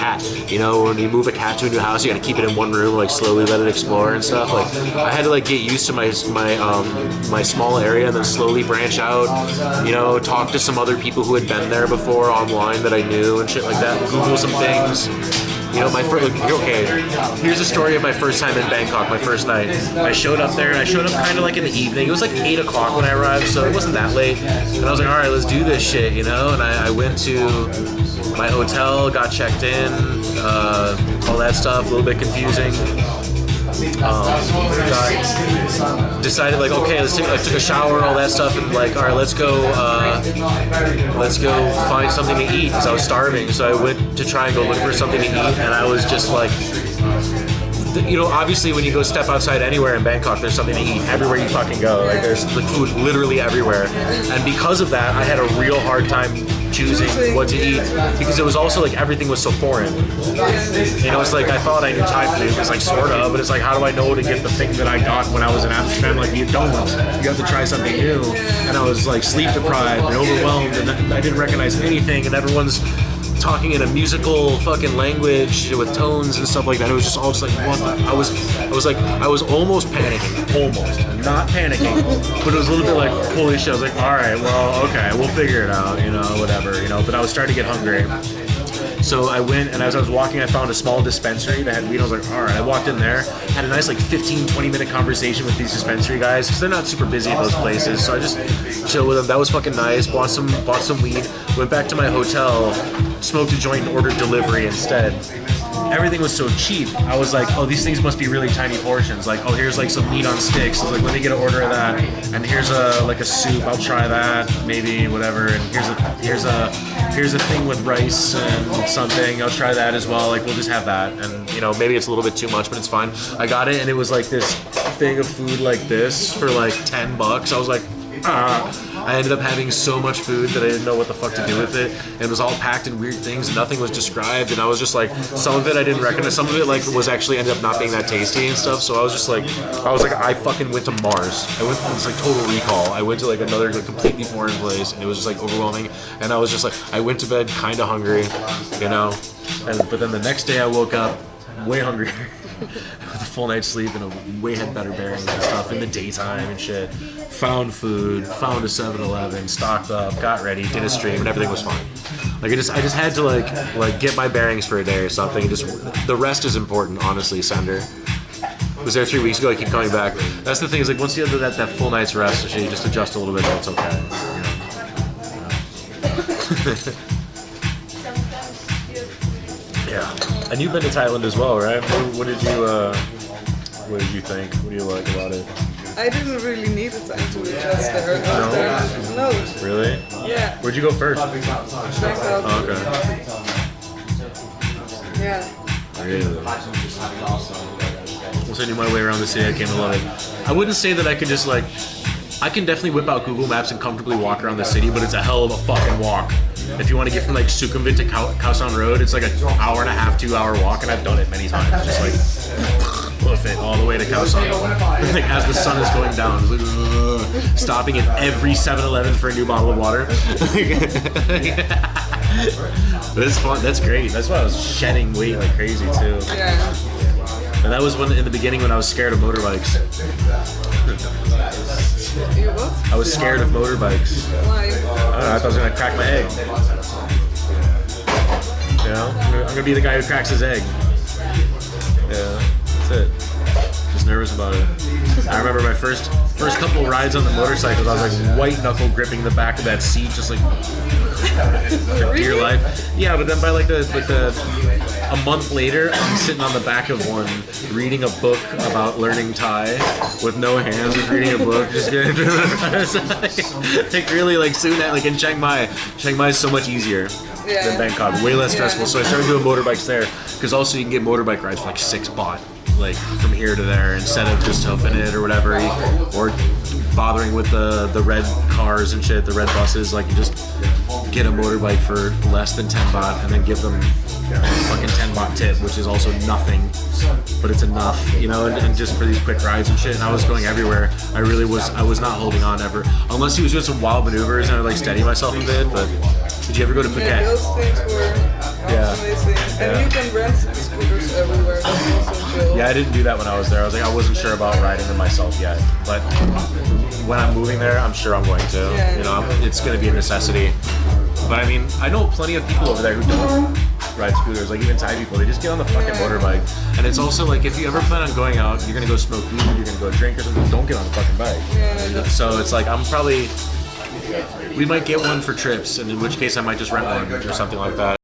cat. You know, when you move a cat to a new house, you gotta keep it in one room, like slowly let it explore and stuff. Like I had to like get used to my small area and then slowly branch out. You know, talk to some other people who had been there before online that I knew and shit like that. Google some things. You know, here's a story of my first time in Bangkok, my first night. I showed up there, and I showed up kind of like in the evening. It was like 8 o'clock when I arrived, so it wasn't that late. And I was like, all right, let's do this shit, you know? And I went to my hotel, got checked in, all that stuff, a little bit confusing. Decided like, okay, I took a shower, all that stuff, and like, all right, let's go find something to eat because I was starving. So I went to try and go look for something to eat, and I was just like, you know, obviously when you go step outside anywhere in Bangkok, there's something to eat everywhere you fucking go. Like there's like food literally everywhere, and because of that, I had a real hard time choosing what to eat because it was also like everything was so foreign. You know, it's like I thought I knew Thai food. It's like sort of, but it's like how do I know to get the thing that I got when I was in Amsterdam? Like you don't. You have to try something new. And I was like sleep deprived and overwhelmed, and I didn't recognize anything, and everyone's talking in a musical fucking language with tones and stuff like that. It was just all just like what the, I was almost panicking. Almost. Not panicking. But it was a little bit like, holy shit. I was like, alright, well, okay, we'll figure it out, you know, whatever, you know, but I was starting to get hungry. So I went, and as I was walking, I found a small dispensary that had weed. I was like, all right. I walked in there, had a nice like 15, 20-minute conversation with these dispensary guys because they're not super busy at those places. So I just chilled with them. That was fucking nice. Bought some weed. Went back to my hotel, smoked a joint, and ordered delivery instead. Everything was so cheap. I was like, oh, these things must be really tiny portions. Like, oh, here's like some meat on sticks. I was like, let me get an order of that. And here's a soup. I'll try that, maybe whatever. And here's a thing with rice and something. I'll try that as well. Like, we'll just have that. And you know, maybe it's a little bit too much, but it's fine. I got it, and it was like this thing of food like this for like $10. I was like, I ended up having so much food that I didn't know what the fuck to do with it. And it was all packed in weird things. Nothing was described, and I was just like, some of it I didn't recognize. Some of it like was actually ended up not being that tasty and stuff. So I was just like, I fucking went to Mars. I went, it's like total recall. I went to like another like, completely foreign place, and it was just like overwhelming. And I was just like, I went to bed kind of hungry, you know. But then the next day I woke up way hungrier. With a full night's sleep and a way had better bearings and stuff in the daytime and shit. Found food, found a 7-Eleven, stocked up, got ready, did a stream, and everything was fine. Like I just had to like get my bearings for a day or something. And just the rest is important, honestly, Sender. I was there 3 weeks ago. I keep coming back. That's the thing is like once you have that full night's rest, and shit, you just adjust a little bit. And it's okay. You know? Yeah. And you've been to Thailand as well, right? What did you think? What do you like about it? I didn't really need a time to adjust there. No. Really? Yeah. Where'd you go first? Bangkok. Oh, okay. Yeah. Really? We'll send you my way around the city. I came to love it. I wouldn't say that I could just like... I can definitely whip out Google Maps and comfortably walk around the city, but it's a hell of a fucking walk. If you want to get from like Sukhumvit to Khao San Road, it's like an hour and a half, 2 hour walk, and I've done it many times. Just like hoof it all the way to Khao San. Like as the sun is going down, it's like, stopping at every 7-Eleven for a new bottle of water. But it's fun. That's great. That's why I was shedding weight like crazy too. Yeah. And that was when in the beginning when I was scared of motorbikes. You what? I was scared of motorbikes. Why? I don't know, I thought I was gonna crack my egg. You know? I'm gonna be the guy who cracks his egg. Yeah, that's it. Just nervous about it. I remember my first couple rides on the motorcycles, I was like white knuckle gripping the back of that seat, just like for dear life. Yeah, but then by like a month later, I'm sitting on the back of one, reading a book about learning Thai with no hands, just reading a book, just getting like really like soon at like in Chiang Mai. Chiang Mai is so much easier than Bangkok, way less stressful. So I started doing motorbikes there because also you can get motorbike rides for like $6 like from here to there instead of just hoofing it or whatever, or bothering with the red cars and shit, the red buses. Like you just get a motorbike for less than 10 baht and then give them fucking 10 baht tip, which is also nothing, but it's enough, you know, and just for these quick rides and shit. And I was going everywhere. I was not holding on ever, unless he was doing some wild maneuvers and I would like steady myself a bit. But did you ever go to Phuket? Yeah, those things were Yeah. Amazing. And Yeah. you can rent scooters everywhere. That's also chill. Yeah, I didn't do that when I was there. I was like, I wasn't sure about riding them myself yet, but when I'm moving there, I'm sure I'm going to. Yeah. You know, it's going to be a necessity. But I mean, I know plenty of people over there who don't ride scooters, like even Thai people. They just get on the fucking motorbike. And it's also like, if you ever plan on going out, you're going to go smoke weed, you're going to go drink or something, don't get on the fucking bike. Yeah. So it's like, we might get one for trips, and in which case I might just rent one or something like that.